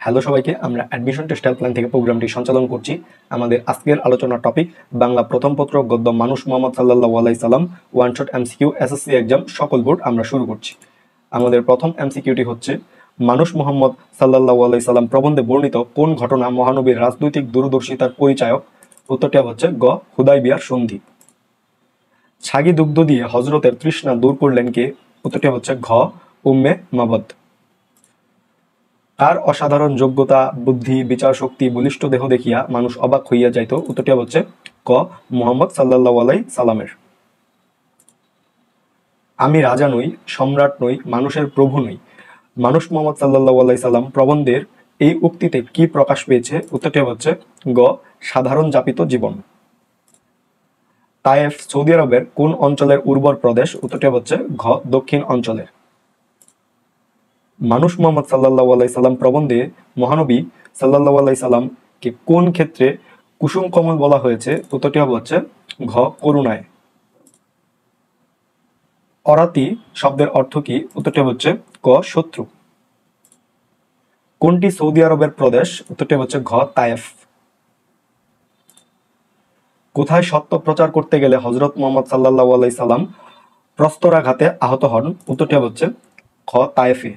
Hello সবাইকে, আমরা admission test helpline থেকে প্রোগ্রামটি সঞ্চালন করছি। আমাদের আজকের আলোচনার টপিক বাংলা প্রথম পত্র গদ্য মানুষ মোহাম্মদ সাল্লাল্লাহু আলাইহি সাল্লাম, one shot MCQ, SSC exam, সকল বোর্ড। আমরা শুরু করছি। আমাদের প্রথম এমসিকিউটি হচ্ছে, মানুষ মোহাম্মদ সাল্লাল্লাহু আলাইহি সাল্লাম প্রবন্ধে বর্ণিত কোন ঘটনা মহানবীর রাজনৈতিক দূরদর্শিতার পরিচায়ক? উত্তরটি হচ্ছে গ, হুদায়বিয়ার সন্ধি। ছাগি দুগ্ধ দিয়ে হযরতের তৃষ্ণা দূর করলেন কে? উত্তরটি হচ্ছে ঘ, উম্মে মাবদ। তার অসাধারণ যোগ্যতা, বুদ্ধি, বিচার শক্তি, বলিষ্ঠ দেহ দেখিয়া মানুষ অবাক হইয়া যাইত। উত্তরটি হচ্ছে ক, মুহাম্মদ সাল্লাল্লাহু আলাইহি সাল্লামের। আমি রাজা নই, সম্রাট নই, মানুষের প্রভু নই, মানুষ মোহাম্মদ সাল্লাল্লাহু আলাইহি সাল্লাম প্রবন্ধের এই উক্তিতে কি প্রকাশ পেয়েছে? উত্তরটি হচ্ছে গ, সাধারণ যাপিত জীবন। তায়েফ সৌদি আরবের কোন অঞ্চলের উর্বর প্রদেশ? উত্তরটি হচ্ছে ঘ, দক্ষিণ অঞ্চলের। মানুষ মোহাম্মদ সাল্লাল্লাহু আলাইহি সাল্লাম প্রবন্ধে মহানবী সাল্লাল্লাহু আলাইহি সাল্লামকে কোন ক্ষেত্রে কুসুম কমল বলা হয়েছে? উত্তরটি হচ্ছে ঘ, করুণায়। অরাতি শব্দের অর্থ কি? উত্তরটি হচ্ছে ক, শত্রু। কোনটি সৌদি আরবের প্রদেশ? উত্তরটি হচ্ছে ঘ, তায়েফ। কোথায় সত্য প্রচার করতে গেলে হযরত মুহাম্মদ সাল্লাল্লাহু আলাইহি সাল্লাম প্রস্তরাঘাতে আহত হন? উত্তরটি হচ্ছে খ, তায়েফে।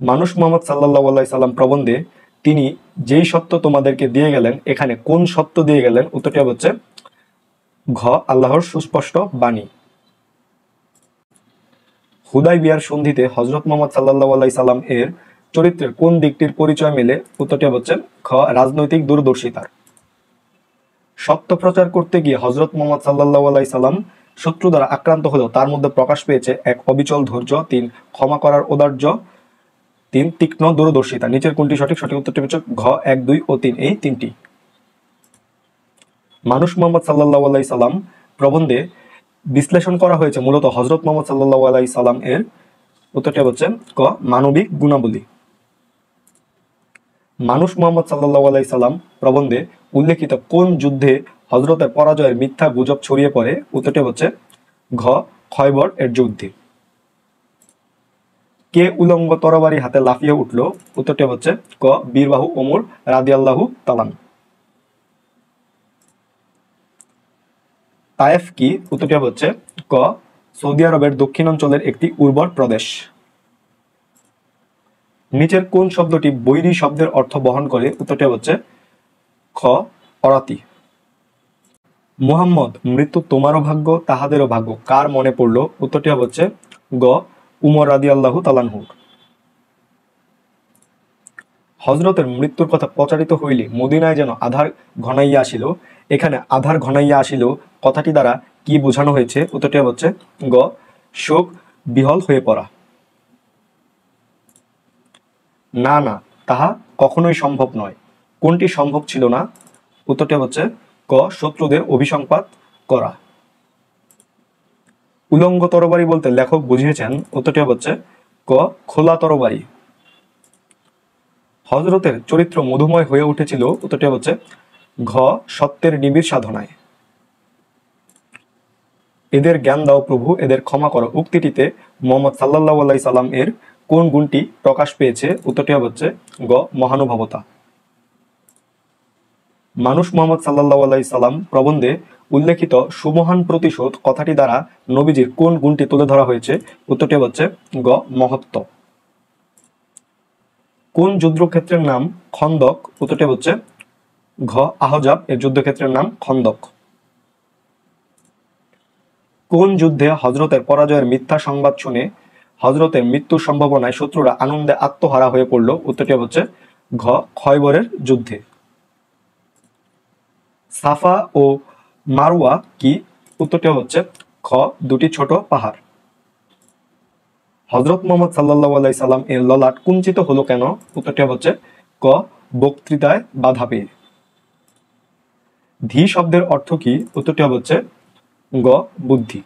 মানুষ মোহাম্মদ সাল্লাল্লাহু আলাইহি সাল্লাম প্রবন্ধে তিনি যেই সত্য তোমাদেরকে দিয়ে গেলেন, এখানে কোন সত্য দিয়ে গেলেন? উত্তরটি হচ্ছে ঘ, আল্লাহর সুস্পষ্ট বাণী। হুদায়বিয়ার সন্ধিতে হযরত মুহাম্মদ সাল্লাল্লাহু আলাইহি সাল্লাম এর চরিত্রের কোন দিকটির পরিচয় মেলে? উত্তরটি হচ্ছে খ, রাজনৈতিক দূরদর্শিতার। সত্য প্রচার করতে গিয়ে হযরত মুহাম্মদ সাল্লাল্লাহু আলাইহি সাল্লাম শত্রু দ্বারা আক্রান্ত হলেও তার মধ্যে প্রকাশ পেয়েছে 1, অবিচল ধৈর্য, 3, ক্ষমা করার ঔদার্য, 3, তীক্ষ্ণ দূরদর্শিতা। নিচের কোনটি সঠিক? সঠিক উত্তরটি হচ্ছে ঘ, 1, 2 ও 3, এই তিনটি। মানুষ মোহাম্মদ সাল্লাল্লাহু আলাইহি সাল্লাম প্রবন্ধে বিশ্লেষণ করা হয়েছে মূলত হযরত মুহাম্মদ সাল্লাল্লাহু আলাইহি সাল্লাম এর। উত্তরটি হচ্ছে ক, মানবিক গুণাবলী। মানুষ মোহাম্মদ সাল্লাল্লাহু আলাইহি সাল্লাম প্রবন্ধে উল্লেখিত কোন যুদ্ধে হযরতের পরাজয়ের মিথ্যা গুজব ছড়িয়ে পড়ে? উত্তরটি হচ্ছে ঘ, খয়বর এর যুদ্ধে। কে উলঙ্গ তরবারি হাতে লাফিয়ে উঠল? উত্তরটি হচ্ছে ক, বীরবাহু ওমর রাদিয়াল্লাহু তাআলা। তায়েফ কি? উত্তরটি হচ্ছে ক, সৌদি আরবের দক্ষিণাঞ্চলের একটি উর্বর প্রদেশ। নিচের কোন শব্দটি বৈরী শব্দের অর্থ বহন করে? উত্তরটি হচ্ছে খ, অরাতি। মুহাম্মদ, মৃত্যু তোমারও ভাগ্য তাহাদেরও ভাগ্য কার মনে পড়ল? উত্তরটি হচ্ছে গ, উমর রাদিয়াল্লাহু তাআলা। হযরতের মৃত্যুর কথা প্রচারিত হইলে মদিনায় যেন আধার ঘনাইয়া আসিল। এখানে আধার ঘনাইয়া আসিল কথাটি দ্বারা কি বোঝানো হয়েছে? উত্তরটি হচ্ছে গ, শোক বিহল হয়ে পড়া। না না, তাহা কখনোই সম্ভব নয়। কোনটি সম্ভব ছিল না? উত্তরটি হচ্ছে ক, শত্রুদের অভিসংপাত করা। উলঙ্গ তরবারি বলতে লেখক বুঝিয়েছেন। উত্তরটি হচ্ছে ক, খোলা তরবারি। হযরতের চরিত্র মধুময় হয়ে উঠেছিল। উত্তরটি হচ্ছে ঘ, সত্যের নিবিড় সাধনায়। এদের জ্ঞান দাও প্রভু, এদের ক্ষমা করো উক্তিটিতে মুহাম্মদ সাল্লাল্লাহু আলাইহি সাল্লাম এর কোন গুণটি প্রকাশ পেয়েছে? উত্তরটি হচ্ছে গ, মহানুভবতা। মানুষ মোহাম্মদ সাল্লাল্লাহু আলাইহি সাল্লাম প্রবন্ধে উল্লেখিত সুমহান প্রতিশোধ কথাটি দ্বারা নবীজির কোন গুণটি তুলে ধরা হয়েছে? উত্তরটি হচ্ছে গ, মহত্ব। কোন যুদ্ধক্ষেত্রের নাম খন্দক? উত্তরটি হচ্ছে ঘ, আহজাব এর যুদ্ধক্ষেত্রের নাম খন্দক। কোন যুদ্ধে হযরতের পরাজয়ের মিথ্যা সংবাদ শুনে হযরতের মৃত্যুর সম্ভাবনায় শত্রুরা আনন্দে আত্মহারা হয়ে পড়ল? উত্তরটি হচ্ছে ঘ, খয়বরের যুদ্ধে। সাফা ও মারওয়া কি? উত্তরটি হচ্ছে খ, দুটি ছোট পাহাড়। হযরত মুহাম্মদ সাল্লাল্লাহু আলাইহি সাল্লাম এর ললাট কুঞ্চিত হলো কেন? উত্তরটি হচ্ছে ক, বক্তৃতায় বাধা পেয়ে। ধী শব্দের অর্থ কি? উত্তরটি হচ্ছে গ, বুদ্ধি।